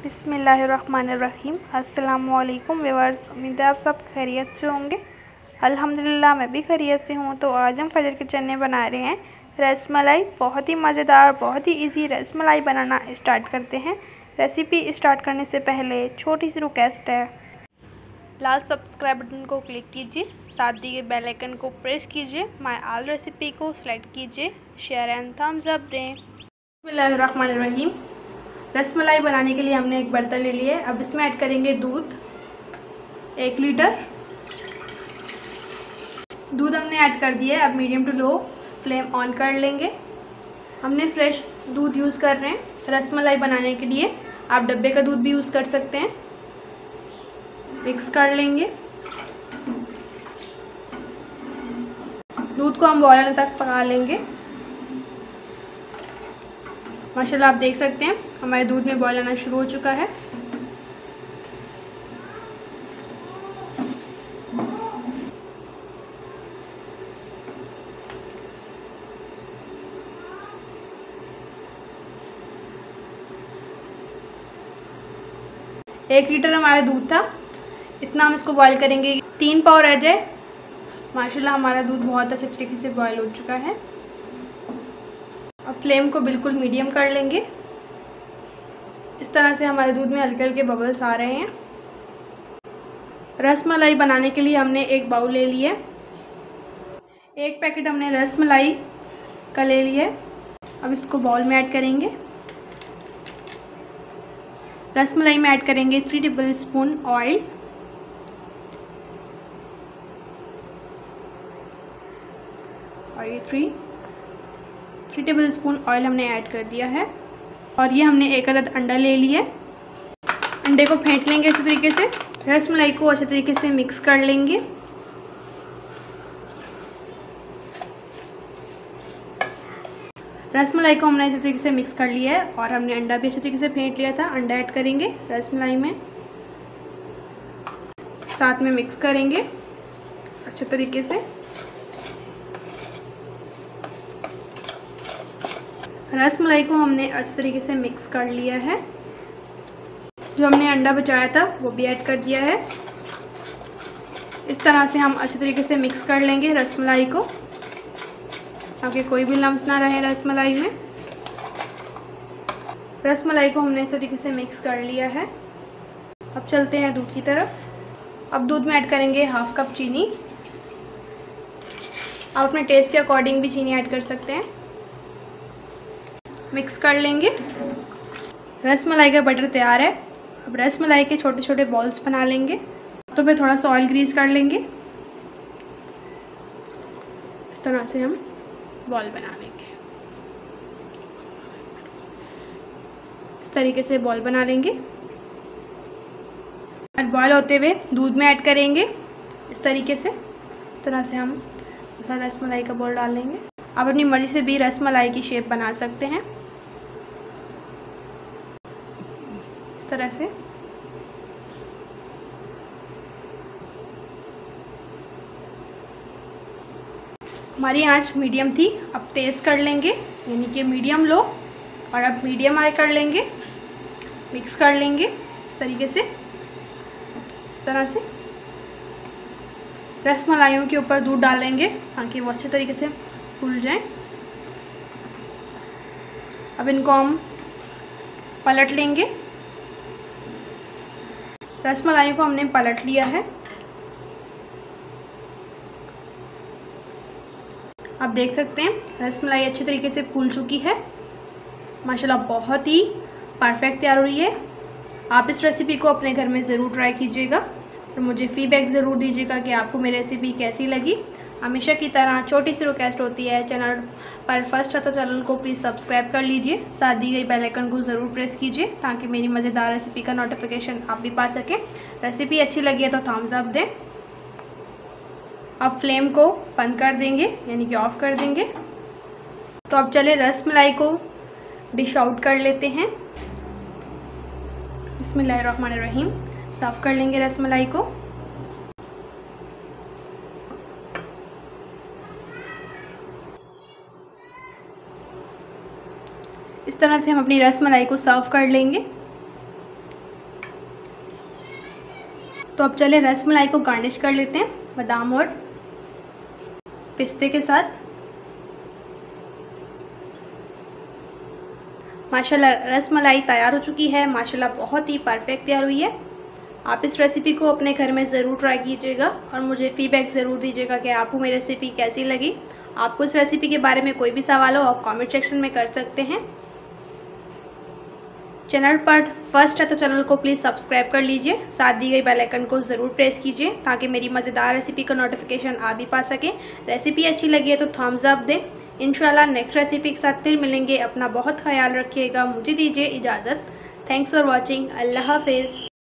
बिस्मिल्लाहिर्रहमानिर्रहीम। अस्सलामुअलैकुम व्यूअर्स, उम्मीद है आप सब खैरियत से होंगे। अल्हम्दुलिल्लाह मैं भी खैरियत से हूँ। तो आज हम फजर किचन में बना रहे हैं रसमलाई। बहुत ही मज़ेदार, बहुत ही इजी रसमलाई बनाना स्टार्ट करते हैं। रेसिपी स्टार्ट करने से पहले छोटी सी रिक्वेस्ट है, लाल सब्सक्राइब बटन को क्लिक कीजिए, साथ दिए बेल आइकन को प्रेस कीजिए, माय ऑल रेसिपी को सिलेक्ट कीजिए, शेयर एंड थम्स अप दें। बिस्मिल्लाहिर्रहमानिर्रहीम। रसमलाई बनाने के लिए हमने एक बर्तन ले लिया है। अब इसमें ऐड करेंगे दूध 1 लीटर। दूध हमने ऐड कर दिया है। अब medium to low flame on कर लेंगे। हमने फ्रेश दूध यूज़ कर रहे हैं रसमलाई बनाने के लिए। आप डब्बे का दूध भी यूज़ कर सकते हैं। मिक्स कर लेंगे। दूध को हम बॉयल आने तक पका लेंगे। माशाल्लाह आप देख सकते हैं हमारे दूध में बॉयल आना शुरू हो चुका है। एक लीटर हमारा दूध था, इतना हम इसको बॉयल करेंगे 3 पाव रह जाए। माशाल्लाह हमारा दूध बहुत अच्छे तरीके से बॉयल हो चुका है। अब फ्लेम को बिल्कुल मीडियम कर लेंगे। इस तरह से हमारे दूध में हल्के हल्के बबल्स आ रहे हैं। रसमलाई बनाने के लिए हमने एक बाउल ले लिया। 1 पैकेट हमने रसमलाई का ले लिया। अब इसको बाउल में ऐड करेंगे। रसमलाई में ऐड करेंगे 3 टेबल स्पून ऑयल। और ये 3 टेबल स्पून ऑयल हमने ऐड कर दिया है। और ये हमने 1 अदद अंडा ले लिया। अंडे को फेंट लेंगे अच्छे तरीके से। रसमलाई को अच्छे तरीके से मिक्स कर लेंगे। रसमलाई को हमने अच्छे तरीके से मिक्स कर लिया है और हमने अंडा भी अच्छे तरीके से फेंट लिया था। अंडा ऐड करेंगे रसमलाई में, साथ में मिक्स करेंगे अच्छे तरीके से। रसमलाई को हमने अच्छे तरीके से मिक्स कर लिया है। जो हमने अंडा बचाया था वो भी ऐड कर दिया है। इस तरह से हम अच्छे तरीके से मिक्स कर लेंगे रसमलाई को, ताकि कोई भी लम्स ना रहे रसमलाई में। रसमलाई को हमने अच्छे तरीके से मिक्स कर लिया है। अब चलते हैं दूध की तरफ। अब दूध में ऐड करेंगे 1/2 कप चीनी। आप अपने टेस्ट के अकॉर्डिंग भी चीनी ऐड कर सकते हैं। मिक्स कर लेंगे। रसमलाई का बटर तैयार है। अब रसमलाई के छोटे छोटे बॉल्स बना लेंगे। तो पे थोड़ा सा ऑयल ग्रीस कर लेंगे। इस तरह से हम बॉल बना लेंगे। इस तरीके से बॉल बना लेंगे। और बॉयल होते हुए दूध में ऐड करेंगे इस तरीके से। इस तरह से हम दूसरा रसमलाई का बॉल डाल लेंगे। आप अपनी मर्ज़ी से भी रसमलाई की शेप बना सकते हैं। इस तरह से हमारी आंच मीडियम थी। अब तेज़ कर लेंगे, यानी कि मीडियम लो, और अब मीडियम हाई कर लेंगे। मिक्स कर लेंगे इस तरीके से। इस तरह से रसमलाइयों के ऊपर दूध डालेंगे ताकि वो अच्छे तरीके से फूल जाएं। अब इनको हम पलट लेंगे। रसमलाइयों को हमने पलट लिया है। आप देख सकते हैं रसमलाई अच्छे तरीके से फूल चुकी है। माशाल्लाह बहुत ही परफेक्ट तैयार हुई है। आप इस रेसिपी को अपने घर में ज़रूर ट्राई कीजिएगा और मुझे फीडबैक ज़रूर दीजिएगा कि आपको मेरी रेसिपी कैसी लगी। हमेशा की तरह छोटी सी रिक्वेस्ट होती है, चैनल पर फर्स्ट है तो चैनल को प्लीज़ सब्सक्राइब कर लीजिए, साथ दी गई बेल आइकन को ज़रूर प्रेस कीजिए ताकि मेरी मज़ेदार रेसिपी का नोटिफिकेशन आप भी पा सकें। रेसिपी अच्छी लगी है तो थम्स अप दें। अब फ्लेम को बंद कर देंगे, यानी कि ऑफ़ कर देंगे। तो अब चले रसमलाई को डिश आउट कर लेते हैं। बिस्मिल्लाहिर्रहमानिर्रहीम। साफ़ कर लेंगे रसमलाई को। इस तरह से हम अपनी रसमलाई को सर्व कर लेंगे। तो अब चले रसमलाई को गार्निश कर लेते हैं बादाम और पिस्ते के साथ। माशाल्लाह रसमलाई तैयार हो चुकी है। माशाल्लाह बहुत ही परफेक्ट तैयार हुई है। आप इस रेसिपी को अपने घर में ज़रूर ट्राई कीजिएगा और मुझे फीडबैक ज़रूर दीजिएगा कि आपको मेरी रेसिपी कैसी लगी। आपको इस रेसिपी के बारे में कोई भी सवाल हो आप कमेंट सेक्शन में कर सकते हैं। चैनल पर फर्स्ट है तो चैनल को प्लीज़ सब्सक्राइब कर लीजिए, साथ दी गई बेल आइकन को ज़रूर प्रेस कीजिए ताकि मेरी मज़ेदार रेसिपी का नोटिफिकेशन आप भी पा सकें। रेसिपी अच्छी लगी है तो थम्स अप दें। इंशाल्लाह नेक्स्ट रेसिपी के साथ फिर मिलेंगे। अपना बहुत ख्याल रखिएगा। मुझे दीजिए इजाज़त। Thanks for watching. अल्लाह हाफिज़।